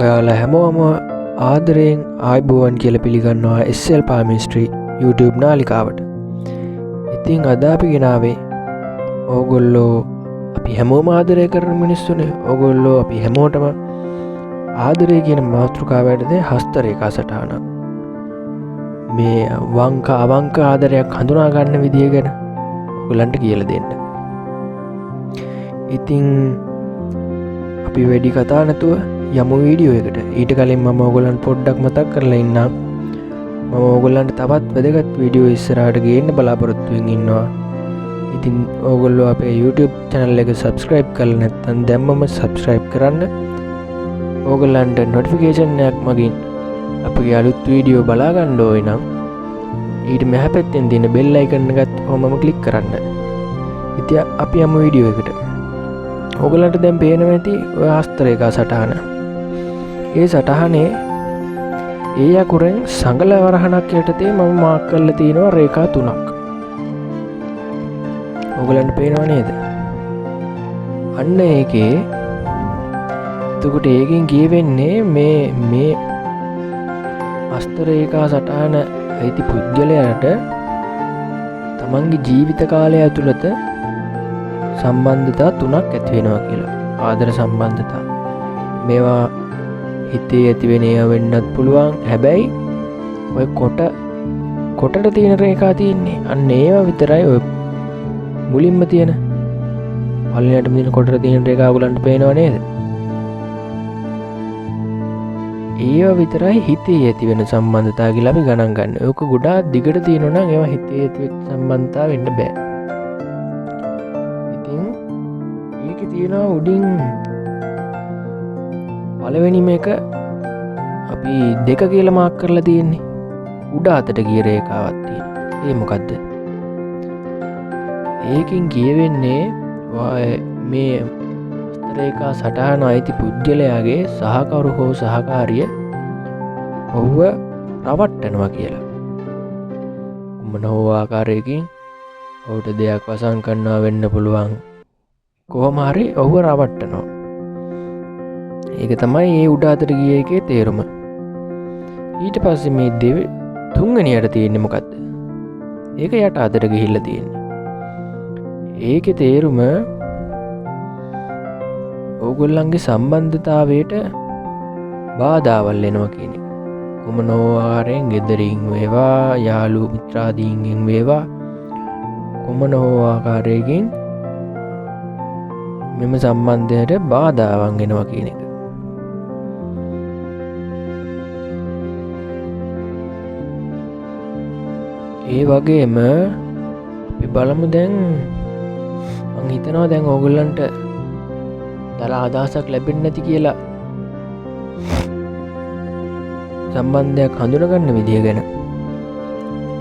ඔයාලා හැමෝම ආදරයෙන් ආයිබෝවන් කියලා පිළිගන්නවා SL Palmistry YouTube නාලිකාවට. ඉතින් අද අපි ගෙනාවේ ඕගොල්ලෝ අපි හැමෝම ආදරය කරන මිනිස්සුනේ. ඕගොල්ලෝ අපි හැමෝටම ආදරය කියන මාතෘකාවට හස්ත රේඛා සටහන. මේ අවංක ආදරයක් හඳුනා ගන්න විදිය ගැන ඔයගලන්ට කියලා දෙන්න. ඉතින් අපි වැඩි කතා නැතුව යමු වීඩියෝ එකට. ඊට කලින් මම ඔයගලන්ට පොඩ්ඩක් මතක් කරලා ඉන්නම්. මම ඔයගලන්ට තවත් වැදගත් වීඩියෝ ඉස්සරහට ගේන්න බලාපොරොත්තු වෙමින් ඉන්නවා. ඉතින් ඔයගොල්ලෝ අපේ YouTube channel එක subscribe කරලා නැත්නම් දැම්මම subscribe කරන්න. ඔයගලන්ට notification එකක් මගින් අපගේ අලුත් වීඩියෝ බලා ගන්න ඕනේ නම් ඊට මෙහා පැත්තෙන් තියෙන bell icon එකත් කොහොමම click කරන්න. ඉතින් අපි යමු වීඩියෝ එකට. ඔයගලන්ට දැන් පේනවා ඇති ඔය හස්ත රේඛා සටහන. ඒ සටහනේ ඒ අකුරෙන් සංගල වරහණක් යටතේ මම මාක් කරලා තියෙනවා රේඛා 3ක්. ඔයගලන්ට පේනව නේද? අන්න ඒකේ එතකොට ඒකෙන් කියවෙන්නේ මේ හස්ත රේඛා සටහන අයිති පුද්ගලයාට තමන්ගේ ජීවිත කාලය ඇතුළත සම්බන්ධතා 3ක් ඇති වෙනවා කියලා. ආදර සම්බන්ධතා. මේවා හිතේ ඇති වෙන ඒවා වෙන්නත් පුළුවන්. හැබැයි ඔය කොටට තියෙන රේඛා තියෙන්නේ අන්න ඒවා විතරයි. ඔය මුලින්ම තියෙන පළවෙනියටම තියෙන කොටට තියෙන රේඛා ඔයගලන්ට පේනව නේද? ඒවා විතරයි හිතේ ඇති වෙන සම්බන්ධතා කියලා අපි ගණන් ගන්න. ඒක ගොඩාක් දිගට තියෙනවා නම් ඒවා හිතේ ඇති වෙච්ච සම්බන්ධතා වෙන්න බෑ. ඉතින් ඒකේ තියෙනවා උඩින් පළවෙනිම එක අපි 2 කියලා මාක් කරලා තියෙන්නේ. උඩ අතට ගිය රේඛාවක් තියෙනවා. ඒ මොකද්ද? ඒකෙන් කියවෙන්නේ මේ රේඛා සටහන අයිති පුද්ගලයාගේ සහකරු හෝ සහකාරිය ඔහුව රවට්ටනවා කියලා. මොන හෝ ආකාරයකින් ඔහුට දෙයක් වසන් කරනවා වෙන්න පුළුවන්. කොහොම හරි ඔහුව රවට්ටනවා. ඒක තමයි ඒ උඩ අතට ගිය එකේ තේරුම. ඊට පස්සේ මේ තුන්වෙනියට තියෙන්නේ මොකද්ද? ඒක යට අතට ගිහිල්ලා තියෙන්නේ. ඒකේ තේරුම ඕගොල්ලන්ගේ සම්බන්ධතාවයට බාධාවල් එනවා කියන එක. කොමනෝ ආකාරයෙන් ගෙදරින් වේවා, යාළු මිත්‍රාදීන්ගෙන් වේවා, කොමනෝ ආකාරයකින් මෙම සම්බන්ධයට බාධාවන් එනවා කියන එක. ඒ වගේම අපි බලමු දැන් මං හිතනවා දැන් ඕගොල්ලන්ට දල අදහසක් ලැබෙන්නේ නැති කියලා සම්බන්ධයක් හඳුනගන්න විදිය ගැන.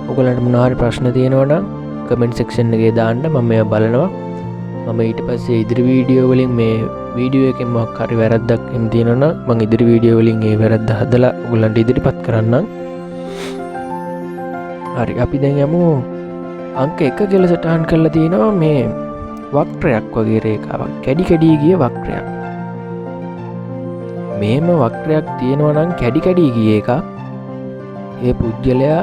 ඔයගලන්ට මොනවා හරි ප්‍රශ්න තියෙනවා නම් කමෙන්ට් සෙක්ෂන් එකේ දාන්න. මම මේවා බලනවා. මම ඊට පස්සේ ඉදිරි වීඩියෝ වලින් මේ වීඩියෝ එකෙන් මොකක් හරි වැරද්දක් එම් තියෙනවා නම් මම ඉදිරි වීඩියෝ වලින් ඒ වැරද්ද හදලා ඔයගලන්ට ඉදිරිපත් කරන්නම්. හරි අපි දැන් යමු අංක 1 කියලා සටහන් කරලා තියෙනවා මේ වක්‍රයක් වගේ රේඛාවක්. කැඩි කැඩි ගිය වක්‍රයක්. මේම වක්‍රයක් තියෙනවා නම් කැඩි කැඩි ගිය එක ඒ පුද්ගලයා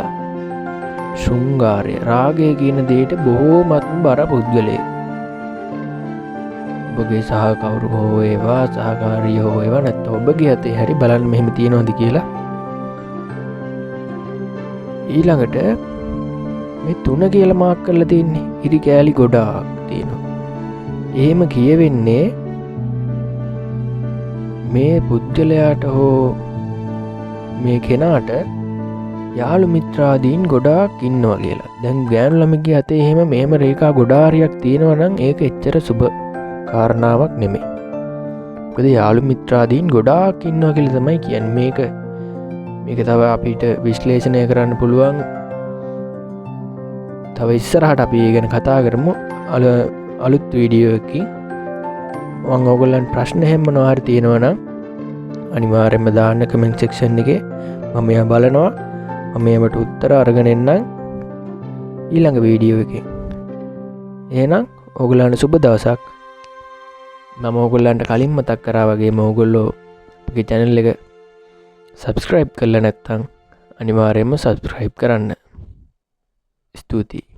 ශෘංගාරය රාගය කියන දෙයට බොහෝමත්ම බර පුද්ගලයෙක්. ඔබගේ සහකවුරු හෝ වේවා සහකාරිය හෝ වේවා නැත්නම් ඔබගේ අතේ හරි බලන්න මෙහෙම තියෙනවද කියලා. ඊළඟට මේ 3 කියලා මාක් කරලා තියෙන්නේ ඉරි කෑලි ගොඩාක් තියෙනවා. එහෙම කියවෙන්නේ මේ පුද්ගලයාට හෝ මේ කෙනාට යාළු මිත්‍රාදීන් ගොඩාක් ඉන්නවා කියලා. දැන් ගෑනු ළමයිගේ අතේ එහෙම මෙහෙම රේඛා ගොඩාරියක් තියෙනවා නම් ඒක එච්චර සුබ කාරණාවක් නෙමෙයි. මොකද යාළු මිත්‍රාදීන් ගොඩාක් ඉන්නවා කියලා තමයි කියන්නේ. මේක තව අපිට විශ්ලේෂණය කරන්න පුළුවන්. තව ඉස්සරහට අපි ඒ ගැන කතා කරමු අලුත් වීඩියෝ එකකින්. මම ඔයගොල්ලන්ට ප්‍රශ්න හැම මොනවා හරි තියෙනවා නම් අනිවාර්යයෙන්ම දාන්න කමෙන්ට් සෙක්ෂන් එකේ. මම එයා බලනවා. මම ඒවට උත්තර අරගෙන එන්නම් ඊළඟ වීඩියෝ එකේ. එහෙනම් ඔයගොල්ලන්ට සුබ දවසක්. මම ඔයගොල්ලන්ට කලින් මතක් කරා වගේම ඔයගොල්ලෝ අපේ channel එක සබස්ක්‍රයිබ් කරලා නැත්තං අනිවාර්යයෙන්ම සබස්ක්‍රයිබ් කරන්න. ස්තුතියි.